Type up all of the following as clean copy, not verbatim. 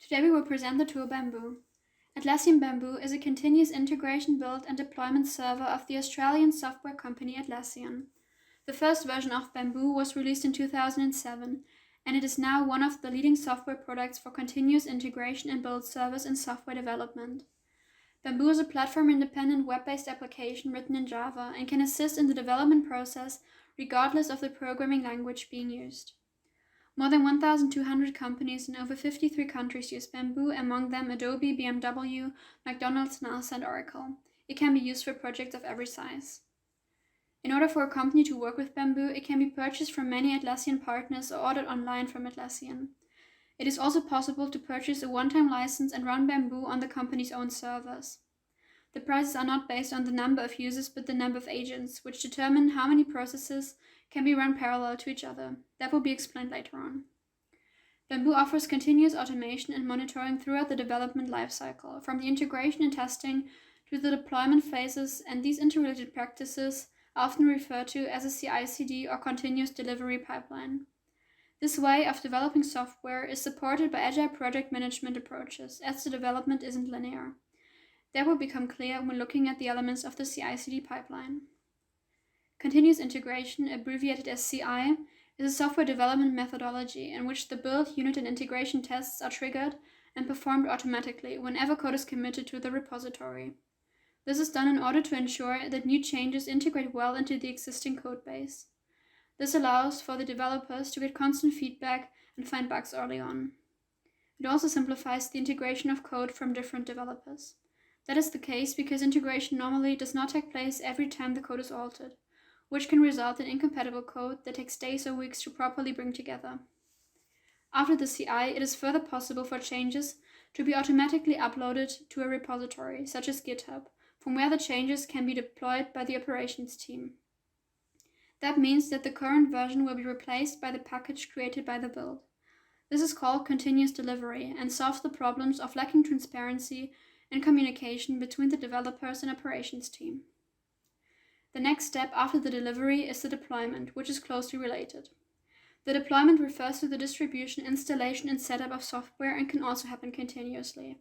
Today we will present the tool Bamboo. Atlassian Bamboo is a continuous integration, build and deployment server of the Australian software company Atlassian. The first version of Bamboo was released in 2007, and it is now one of the leading software products for continuous integration and build servers in software development. Bamboo is a platform-independent web-based application written in Java and can assist in the development process regardless of the programming language being used. More than 1,200 companies in over 53 countries use Bamboo, among them Adobe, BMW, McDonald's, NASA, and Oracle. It can be used for projects of every size. In order for a company to work with Bamboo, it can be purchased from many Atlassian partners or ordered online from Atlassian. It is also possible to purchase a one-time license and run Bamboo on the company's own servers. The prices are not based on the number of users but the number of agents, which determine how many processes can be run parallel to each other. That will be explained later on. Bamboo offers continuous automation and monitoring throughout the development lifecycle, from the integration and testing to the deployment phases, and these interrelated practices are often referred to as a CI/CD or continuous delivery pipeline. This way of developing software is supported by agile project management approaches, as the development isn't linear. That will become clear when looking at the elements of the CI/CD pipeline. Continuous integration, abbreviated as CI, is a software development methodology in which the build, unit, and integration tests are triggered and performed automatically whenever code is committed to the repository. This is done in order to ensure that new changes integrate well into the existing code base. This allows for the developers to get constant feedback and find bugs early on. It also simplifies the integration of code from different developers. That is the case because integration normally does not take place every time the code is altered, which can result in incompatible code that takes days or weeks to properly bring together. After the CI, it is further possible for changes to be automatically uploaded to a repository, such as GitHub, from where the changes can be deployed by the operations team. That means that the current version will be replaced by the package created by the build. This is called continuous delivery and solves the problems of lacking transparency and communication between the developers and operations team. The next step after the delivery is the deployment, which is closely related. The deployment refers to the distribution, installation, and setup of software and can also happen continuously.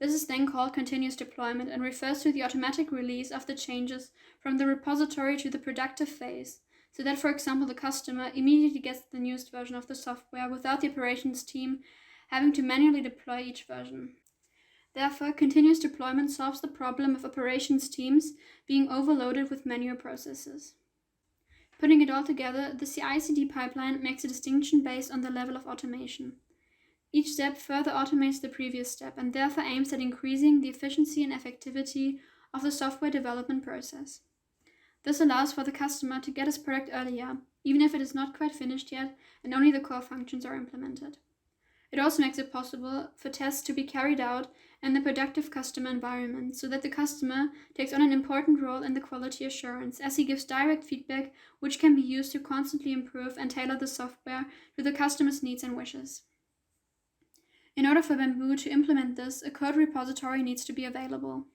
This is then called continuous deployment and refers to the automatic release of the changes from the repository to the productive phase, so that, for example, the customer immediately gets the newest version of the software without the operations team having to manually deploy each version. Therefore, continuous deployment solves the problem of operations teams being overloaded with manual processes. Putting it all together, the CI/CD pipeline makes a distinction based on the level of automation. Each step further automates the previous step and therefore aims at increasing the efficiency and effectivity of the software development process. This allows for the customer to get his product earlier, even if it is not quite finished yet and only the core functions are implemented. It also makes it possible for tests to be carried out in the productive customer environment, so that the customer takes on an important role in the quality assurance, as he gives direct feedback which can be used to constantly improve and tailor the software to the customer's needs and wishes. In order for Bamboo to implement this, a code repository needs to be available.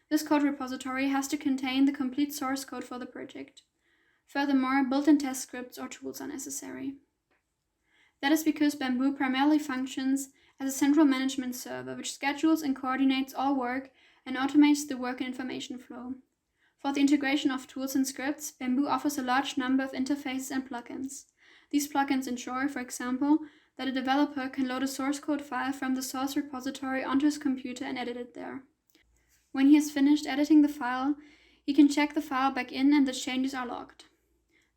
This code repository has to contain the complete source code for the project. Furthermore, built-in test scripts or tools are necessary. That is because Bamboo primarily functions as a central management server which schedules and coordinates all work and automates the work and information flow. For the integration of tools and scripts, Bamboo offers a large number of interfaces and plugins. These plugins ensure, for example, that a developer can load a source code file from the source repository onto his computer and edit it there. When he has finished editing the file, he can check the file back in and the changes are logged.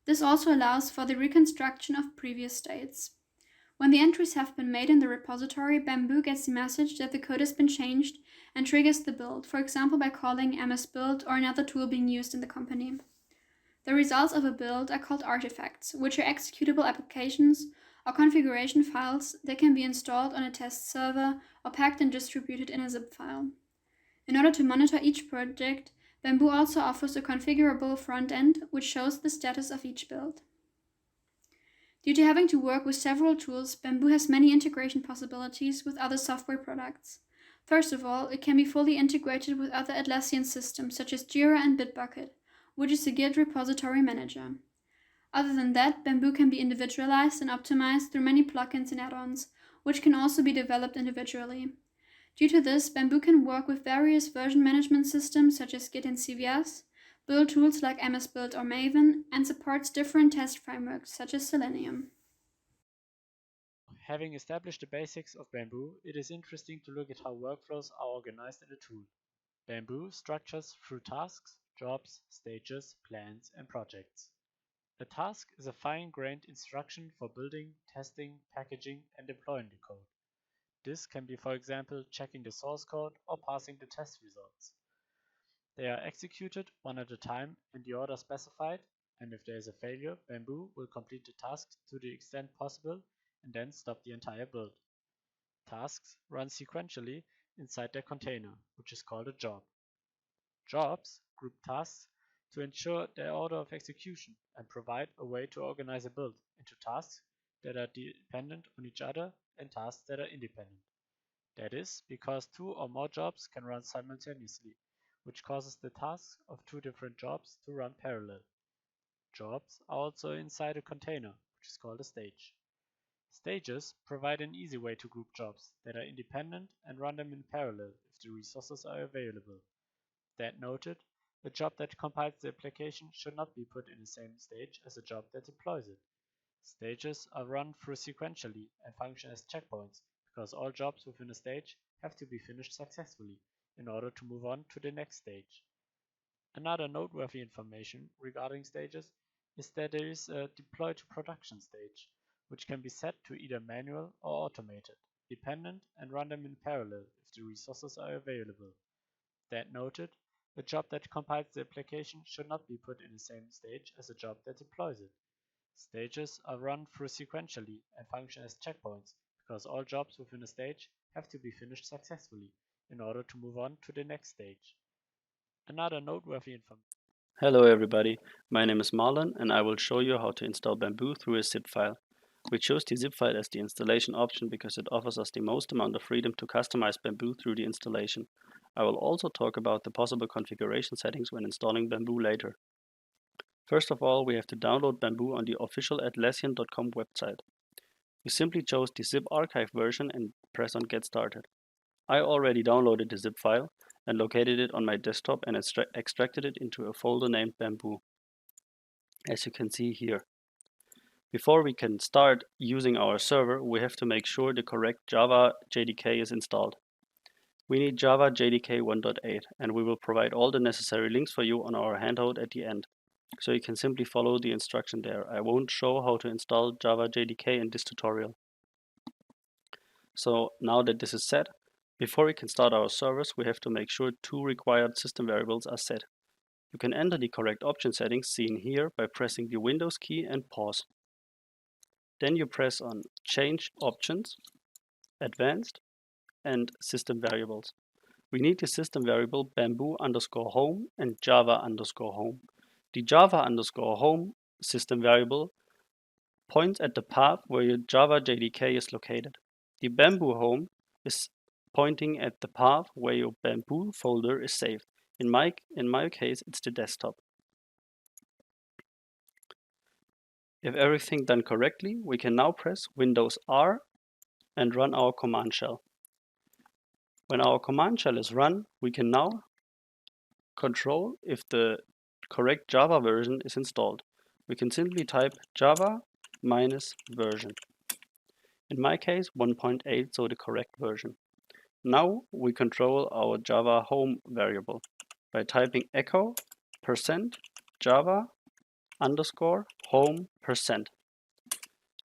This also allows for the reconstruction of previous states. When the entries have been made in the repository, Bamboo gets the message that the code has been changed and triggers the build, for example by calling MS-build or another tool being used in the company. The results of a build are called artifacts, which are executable applications or configuration files that can be installed on a test server or packed and distributed in a zip file. In order to monitor each project, Bamboo also offers a configurable front end which shows the status of each build. Due to having to work with several tools, Bamboo has many integration possibilities with other software products. First of all, it can be fully integrated with other Atlassian systems such as Jira and Bitbucket, which is a Git repository manager. Other than that, Bamboo can be individualized and optimized through many plugins and add-ons, which can also be developed individually. Due to this, Bamboo can work with various version management systems such as Git and CVS, build tools like MS Build or Maven, and supports different test frameworks such as Selenium. Having established the basics of Bamboo, it is interesting to look at how workflows are organized in a tool. Bamboo structures through tasks, jobs, stages, plans, and projects. A task is a fine-grained instruction for building, testing, packaging, and deploying the code. This can be, for example, checking the source code or passing the test results. They are executed one at a time in the order specified, and if there is a failure, Bamboo will complete the task to the extent possible and then stop the entire build. Tasks run sequentially inside their container, which is called a job. Jobs group tasks to ensure their order of execution and provide a way to organize a build into tasks that are dependent on each other and tasks that are independent. That is because two or more jobs can run simultaneously, which causes the tasks of two different jobs to run parallel. Jobs are also inside a container, which is called a stage. Stages provide an easy way to group jobs that are independent and run them in parallel if the resources are available. That noted, a job that compiles the application should not be put in the same stage as a job that deploys it. Stages are run through sequentially and function as checkpoints because all jobs within a stage have to be finished successfully in order to move on to the next stage. Another noteworthy information regarding stages is that there is a deploy to production stage, which can be set to either manual or automated, dependent, and run them in parallel if the resources are available. That noted, a job that compiles the application should not be put in the same stage as a job that deploys it. Stages are run through sequentially and function as checkpoints because all jobs within a stage have to be finished successfully in order to move on to the next stage. Another noteworthy information. Hello everybody, my name is Marlon and I will show you how to install Bamboo through a zip file. We chose the zip file as the installation option because it offers us the most amount of freedom to customize Bamboo through the installation. I will also talk about the possible configuration settings when installing Bamboo later. First of all, we have to download Bamboo on the official Atlassian.com website. We simply chose the zip archive version and press on Get Started. I already downloaded the zip file and located it on my desktop and extracted it into a folder named Bamboo, as you can see here. Before we can start using our server, we have to make sure the correct Java JDK is installed. We need Java JDK 1.8 and we will provide all the necessary links for you on our handout at the end. So you can simply follow the instruction there. I won't show how to install Java JDK in this tutorial. So now that this is set, before we can start our service, we have to make sure two required system variables are set. You can enter the correct option settings seen here by pressing the Windows key and pause. Then you press on Change Options, Advanced, and System Variables. We need the system variable bamboo_home and java_home. The java_home system variable points at the path where your Java JDK is located. The bamboo home is pointing at the path where your Bamboo folder is saved. In my case, it's the desktop. If everything done correctly, we can now press Windows R and run our command shell. When our command shell is run, we can now control if the correct Java version is installed. We can simply type java -version. In my case, 1.8, so the correct version. Now we control our Java home variable by typing echo %java_home%.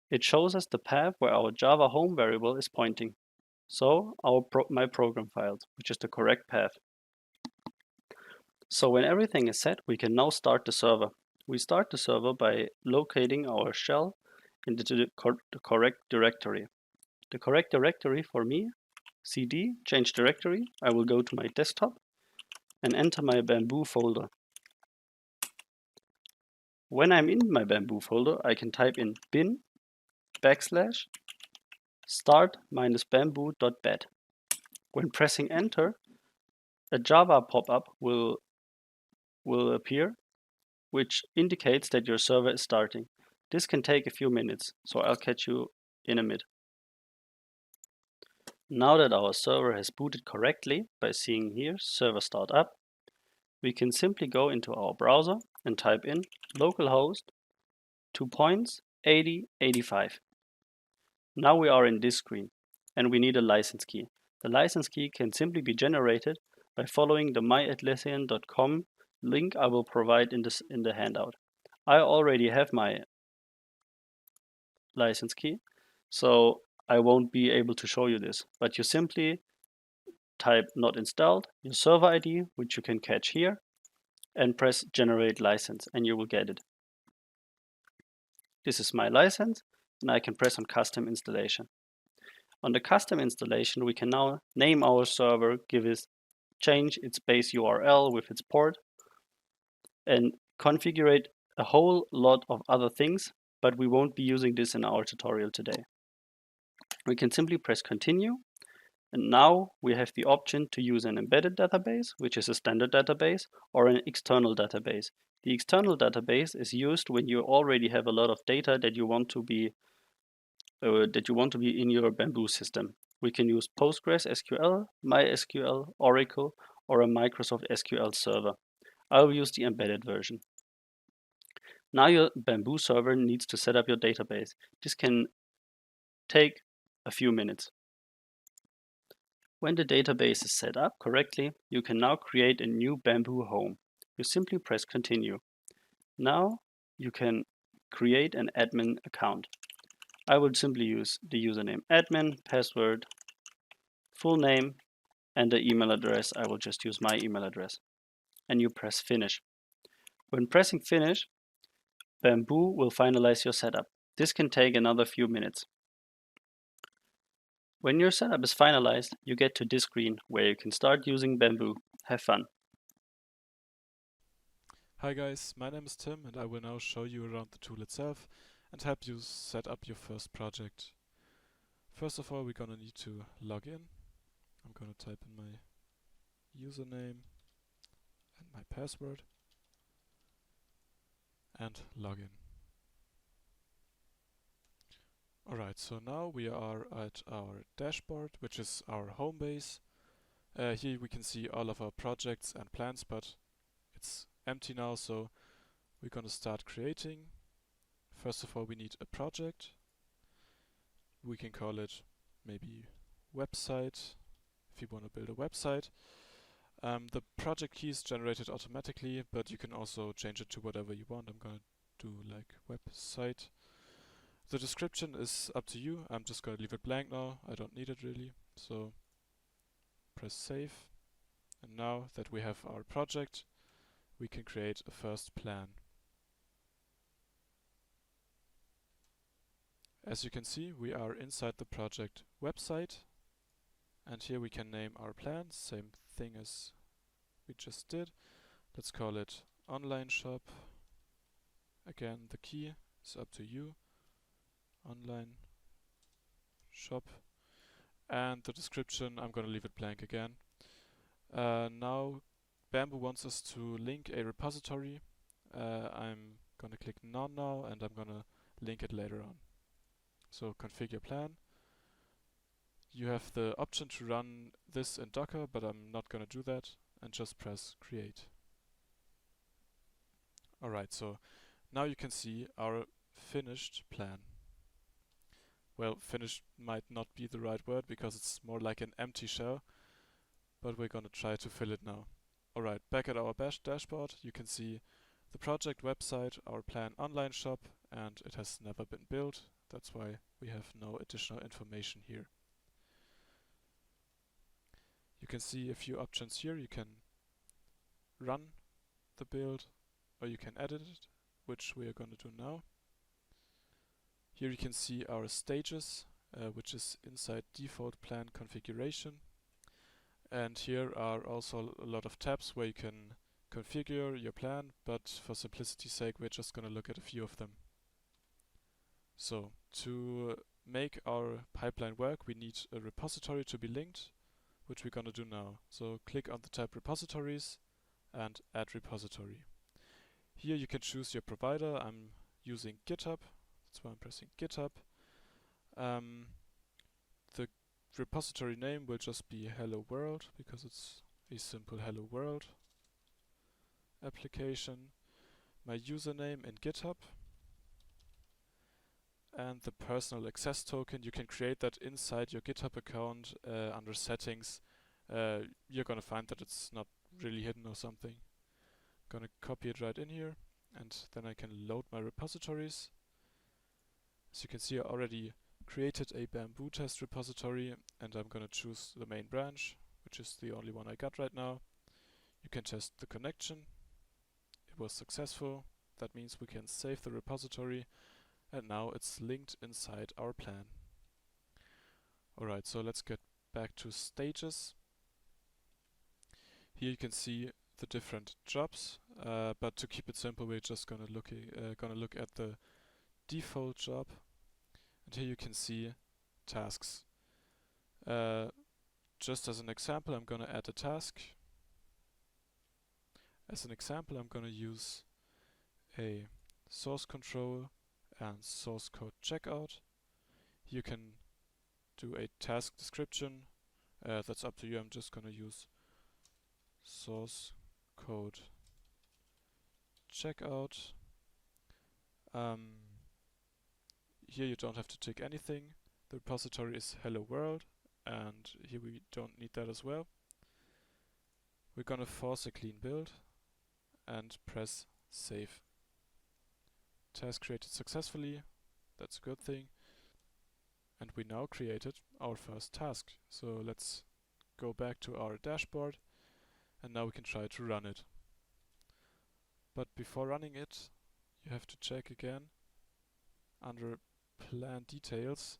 It shows us the path where our Java home variable is pointing. So my program files, which is the correct path. So when everything is set, we can now start the server. We start the server by locating our shell into the correct directory. The correct directory for me, cd, change directory. I will go to my desktop and enter my Bamboo folder. When I'm in my Bamboo folder, I can type in bin /start-bamboo.bat. When pressing enter, a Java pop-up will appear, which indicates that your server is starting. This can take a few minutes, so I'll catch you in a minute. Now that our server has booted correctly by seeing here server start up, we can simply go into our browser and type in localhost 2.8085. Now we are in this screen and we need a license key. The license key can simply be generated by following the myatlassian.com link I will provide in the handout. I already have my license key, so I won't be able to show you this, but you simply type not installed, your server ID, which you can catch here, and press generate license and you will get it. This is my license and I can press on custom installation. On the custom installation, we can now name our server, change its base URL with its port, and configure a whole lot of other things, but we won't be using this in our tutorial today. We can simply press continue, and now we have the option to use an embedded database, which is a standard database, or an external database. The external database is used when you already have a lot of data that you want to be in your Bamboo system. We can use Postgres SQL, MySQL, Oracle, or a Microsoft SQL server. I'll use the embedded version. Now your Bamboo server needs to set up your database. This can take a few minutes. When the database is set up correctly, you can now create a new Bamboo home. You simply press continue. Now you can create an admin account. I would simply use the username admin, password, full name, and the email address. I will just use my email address. And you press finish. When pressing finish, Bamboo will finalize your setup. This can take another few minutes. When your setup is finalized, you get to this screen where you can start using Bamboo. Have fun. Hi guys, my name is Tim and I will now show you around the tool itself and help you set up your first project. First of all, we're gonna need to log in. I'm gonna type in my username and my password and log in. Alright, so now we are at our dashboard, which is our home base. Here we can see all of our projects and plans, but it's empty now, so we're gonna start creating. First of all, we need a project. We can call it maybe website, if you want to build a website. The project key is generated automatically, but you can also change it to whatever you want. I'm gonna do like website. The description is up to you. I'm just gonna leave it blank now. I don't need it really. So press save. And now that we have our project, we can create a first plan. As you can see, we are inside the project website, and here we can name our plan, same thing as we just did. Let's call it online shop. Again, the key is up to you. Online shop. And the description, I'm going to leave it blank again. Now Bamboo wants us to link a repository. I'm going to click none now, and I'm going to link it later on. So configure plan. You have the option to run this in Docker, but I'm not going to do that, and just press create. Alright, so now you can see our finished plan. Well, finished might not be the right word because it's more like an empty shell, but we're going to try to fill it now. Alright, back at our dashboard, you can see the project website, our plan online shop, and it has never been built. That's why we have no additional information here. You can see a few options here. You can run the build, or you can edit it, which we are going to do now. Here you can see our stages, which is inside default plan configuration. And here are also a lot of tabs where you can configure your plan, but for simplicity's sake, we're just going to look at a few of them. So, to make our pipeline work, we need a repository to be linked, which we're going to do now. So click on the tab repositories and add repository. Here you can choose your provider. I'm using GitHub, that's why I'm pressing GitHub. The repository name will just be hello world because it's a simple hello world application. My username in GitHub and the personal access token, you can create that inside your GitHub account under settings. You're gonna find that it's not really hidden or something. Gonna copy it right in here, and then I can load my repositories. As you can see, I already created a Bamboo test repository, and I'm gonna choose the main branch, which is the only one I got right now. You can test the connection. It was successful. That means we can save the repository, and now it's linked inside our plan. Alright, so let's get back to stages. Here you can see the different jobs, but to keep it simple, we're just gonna look at the default job, and here you can see tasks. Just as an example, I'm gonna add a task. As an example, I'm gonna use a source control and source code checkout. You can do a task description. That's up to you. I'm just gonna use source code checkout. Here you don't have to tick anything. The repository is hello world, and here we don't need that as well. We're gonna force a clean build and press save. Task created successfully. That's a good thing. And we now created our first task. So let's go back to our dashboard, and now we can try to run it. But before running it, you have to check again under plan details.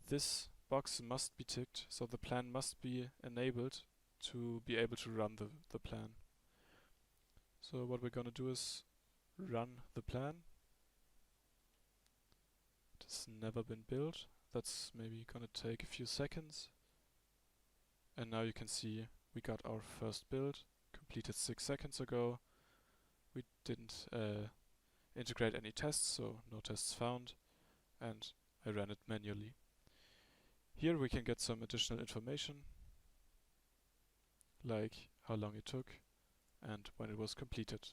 This box must be ticked, so the plan must be enabled to be able to run the plan. So what we're gonna do is run the plan. It has never been built. That's maybe gonna take a few seconds. And now you can see we got our first build, completed 6 seconds ago. We didn't integrate any tests, so no tests found, and I ran it manually. Here we can get some additional information, like how long it took and when it was completed.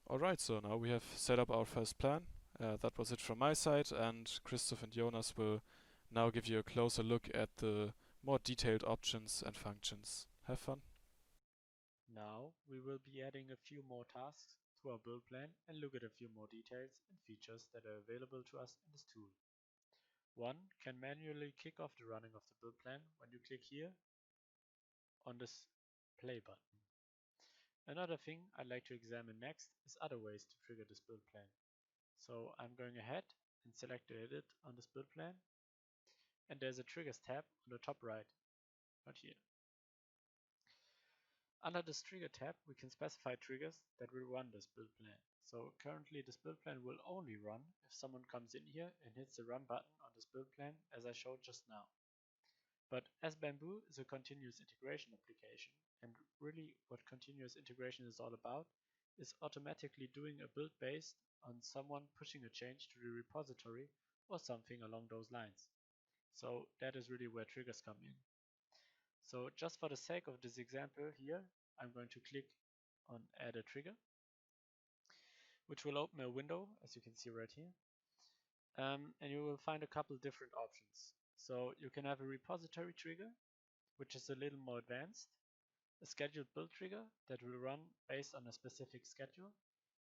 Alright, so now we have set up our first plan. That was it from my side, and Christophe and Jonas will now give you a closer look at the more detailed options and functions. Have fun! Now we will be adding a few more tasks to our build plan and look at a few more details and features that are available to us in this tool. One can manually kick off the running of the build plan when you click here on this play button. Another thing I'd like to examine next is other ways to trigger this build plan. So I'm going ahead and select Edit on this build plan, and there's a Triggers tab on the top right here. Under this Trigger tab, we can specify triggers that will run this build plan. So currently this build plan will only run if someone comes in here and hits the run button on this build plan, as I showed just now. But as Bamboo is a continuous integration application, and really what continuous integration is all about is automatically doing a build based on someone pushing a change to the repository or something along those lines. So that is really where triggers come in. So just for the sake of this example here, I'm going to click on Add a Trigger, which will open a window, as you can see right here. And you will find a couple different options. So you can have a repository trigger, which is a little more advanced, a scheduled build trigger that will run based on a specific schedule,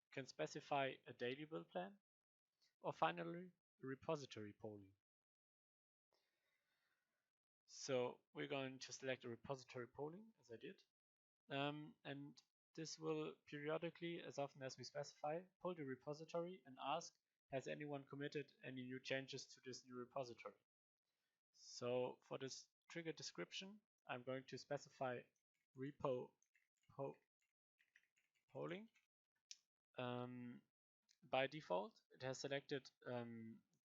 you can specify a daily build plan, or finally, a repository polling. So we're going to select a repository polling, as I did, and this will periodically, as often as we specify, pull the repository and ask, has anyone committed any new changes to this new repository? So for this trigger description, I'm going to specify repo polling. By default, it has selected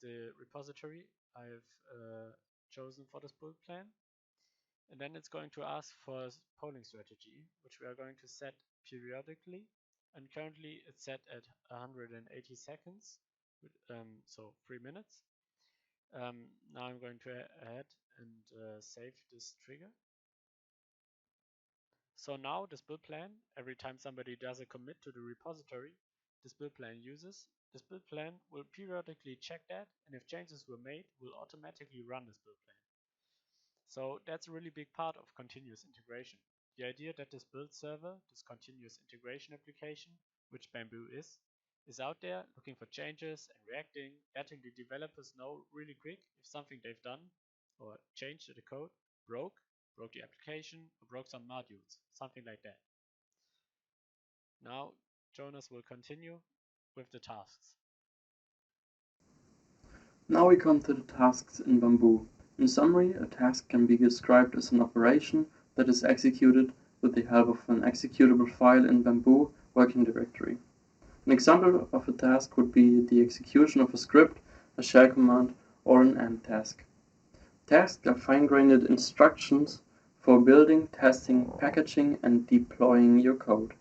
the repository I've chosen for this build plan. And then it's going to ask for a polling strategy, which we are going to set periodically. And currently it's set at 180 seconds, so 3 minutes. Now I'm going to add and save this trigger. So now this build plan, every time somebody does a commit to the repository, this build plan uses, this build plan will periodically check that, and if changes were made, will automatically run this build plan. So that's a really big part of continuous integration. The idea that this build server, this continuous integration application, which Bamboo is out there looking for changes and reacting, letting the developers know really quick if something they've done or changed to the code broke the application, or broke some modules, something like that. Now Jonas will continue with the tasks. Now we come to the tasks in Bamboo. In summary, a task can be described as an operation that is executed with the help of an executable file in Bamboo working directory. An example of a task would be the execution of a script, a shell command, or an end task. Tasks are fine-grained instructions for building, testing, packaging, and deploying your code.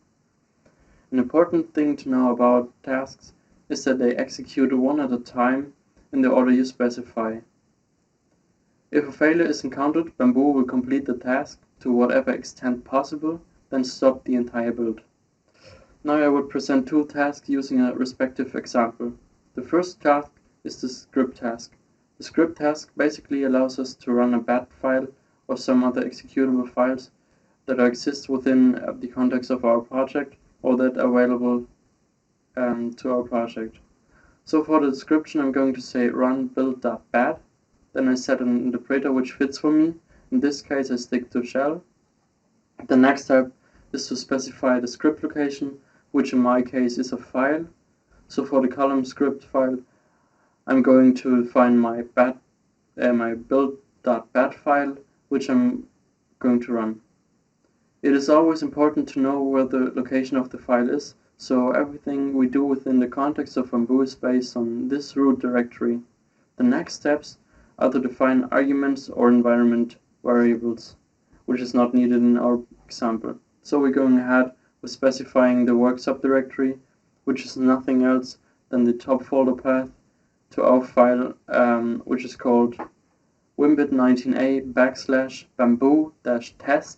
An important thing to know about tasks is that they execute one at a time in the order you specify. If a failure is encountered, Bamboo will complete the task to whatever extent possible, then stop the entire build. Now I would present two tasks using a respective example. The first task is the script task. The script task basically allows us to run a bat file or some other executable files that exist within the context of our project or that are available to our project. So for the description I'm going to say run build.bat, then I set an interpreter which fits for me. In this case I stick to shell. The next step is to specify the script location, which in my case is a file. So for the column script file I'm going to find my build.bat file, which I'm going to run. It is always important to know where the location of the file is, so everything we do within the context of Bamboo is based on this root directory. The next steps are to define arguments or environment variables, which is not needed in our example. So we're going ahead with specifying the work subdirectory, which is nothing else than the top folder path to our file, which is called wimbit19a /bamboo-test/.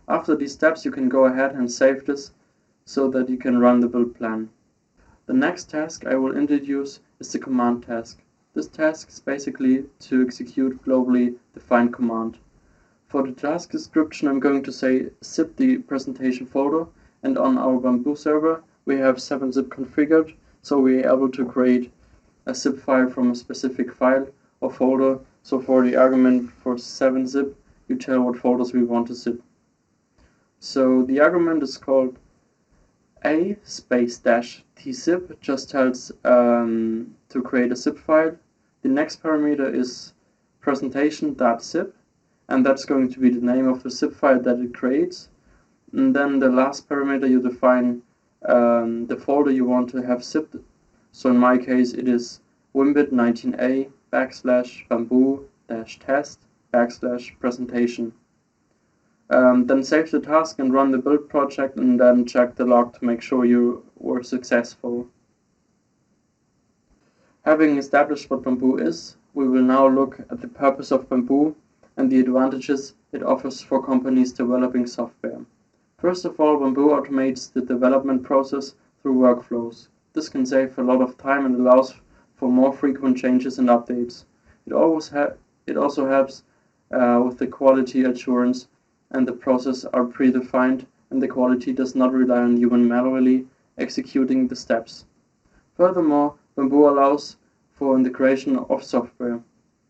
After these steps you can go ahead and save this so that you can run the build plan. The next task I will introduce is the command task. This task is basically to execute globally defined command. For the task description I'm going to say zip the presentation folder, and on our Bamboo server we have 7-zip configured, so we are able to create a zip file from a specific file or folder. So for the argument for 7-zip you tell what folders we want to zip. So the argument is called a --tzip, just tells to create a zip file. The next parameter is presentation.zip, and that's going to be the name of the zip file that it creates. And then the last parameter you define the folder you want to have zipped. So in my case it is wimbit19a /bamboo-test/presentation. Then save the task and run the build project, and then check the log to make sure you were successful. Having established what Bamboo is, we will now look at the purpose of Bamboo and the advantages it offers for companies developing software. First of all, Bamboo automates the development process through workflows. This can save a lot of time and allows for more frequent changes and updates. It also helps with the quality assurance, and the processes are predefined and the quality does not rely on human manually executing the steps. Furthermore, Bamboo allows for integration of software.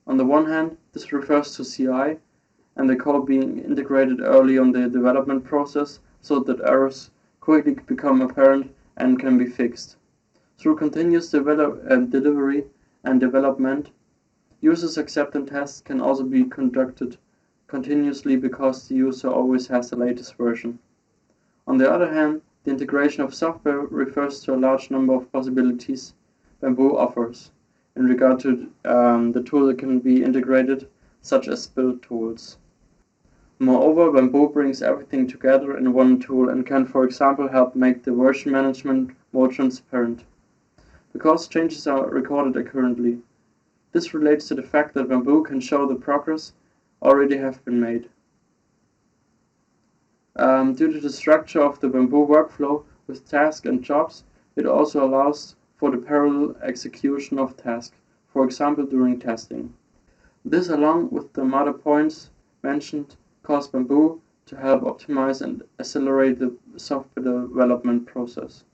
On the one hand, this refers to CI and the code being integrated early on the development process so that errors quickly become apparent and can be fixed. Through continuous delivery and development, users' acceptance tests can also be conducted continuously because the user always has the latest version. On the other hand, the integration of software refers to a large number of possibilities Bamboo offers in regard to the tool that can be integrated, such as build tools. Moreover, Bamboo brings everything together in one tool and can, for example, help make the version management more transparent. Because changes are recorded accurately, This relates to the fact that Bamboo can show the progress already have been made. Due to the structure of the Bamboo workflow with tasks and jobs, it also allows for the parallel execution of tasks, for example during testing. This, along with the other points mentioned, cause Bamboo to help optimize and accelerate the software development process.